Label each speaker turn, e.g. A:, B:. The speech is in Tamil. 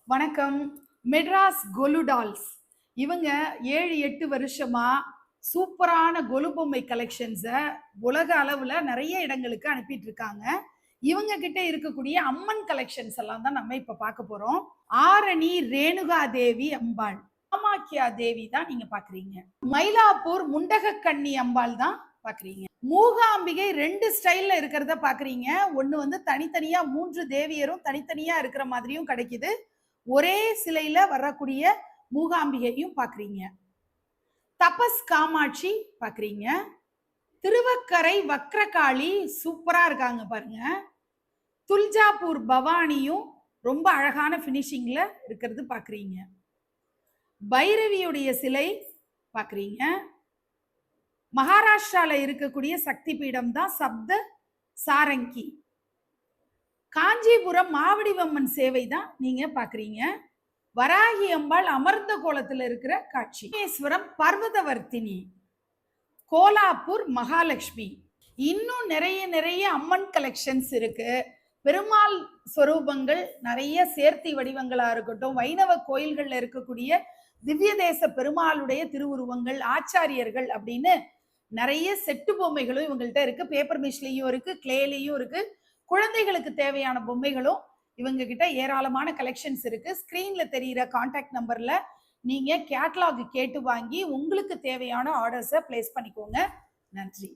A: வணக்கம். மெட்ராஸ் கொலு டால்ஸ். இவங்க 7, 8 வருஷமா சூப்பரான கொலு பொம்மை கலெக்ஷன்ஸ உலக அளவுல நெறைய இடங்களுக்கு அனுப்பிட்டு இருக்காங்க. இவங்க கிட்ட இருக்கக்கூடிய அம்மன் கலெக்ஷன்ஸ் எல்லாம் தான் நம்ம இப்ப பார்க்க போறோம். ஆரணி ரேணுகா தேவி அம்பாள், காமாக்யா தேவி தான் நீங்க பார்க்குறீங்க. மயிலாப்பூர் முண்டகக்கண்ணி அம்பாள் தான் பார்க்குறீங்க. மூகாம்பிகை 2 ஸ்டைல்ல இருக்கிறத பார்க்குறீங்க. ஒண்ணு வந்து தனித்தனியா 3 தேவியரும் தனித்தனியா இருக்கிற மாதிரியும் கிடைக்குது. ஒரே சிலையில வரக்கூடிய மூகாம்பிகையும் பாக்குறீங்க. தபஸ் காமாட்சி பாக்குறீங்க. திருவக்கரை வக்ரகாளி சூப்பரா இருக்காங்க பாருங்க. துல்ஜாப்பூர் பவானியும் ரொம்ப அழகான பினிஷிங்ல இருக்கிறது பாக்குறீங்க. பைரவியுடைய சிலை பாக்குறீங்க. மகாராஷ்டிரால இருக்கக்கூடிய சக்தி பீடம் தான் சப்த சாரங்கி. காஞ்சிபுரம் மாவடிவம்மன் சேவை தான் நீங்க பாக்குறீங்க. வராகி அம்பாள் அமர்ந்த கோலத்துல இருக்கிற காட்சி. ராமேஸ்வரம் பர்வதவர்த்தினி, கோலாப்பூர் மகாலட்சுமி. இன்னும் நிறைய அம்மன் கலெக்ஷன்ஸ் இருக்கு. பெருமாள் ஸ்வரூபங்கள் நிறைய சேர்த்தி வடிவங்களா இருக்கட்டும், வைணவ கோயில்கள்ல இருக்கக்கூடிய திவ்ய தேச பெருமாளுடைய திருவுருவங்கள், ஆச்சாரியர்கள் அப்படின்னு நிறைய செட்டு பொம்மைகளும் இவங்கள்ட்ட இருக்கு. பேப்பர் மிஷ்லையும் இருக்கு, கிளேலையும் இருக்கு. குழந்தைகளுக்கு தேவையான பொம்மைகளும் இவங்க கிட்ட ஏராளமான கலெக்ஷன்ஸ் இருக்கு. ஸ்கிரீன்ல தெரியிற கான்டாக்ட் நம்பர்ல நீங்க கேட்டலாக் கேட்டு வாங்கி உங்களுக்கு தேவையான ஆர்டர்ஸை பிளேஸ் பண்ணிக்கோங்க. நன்றி.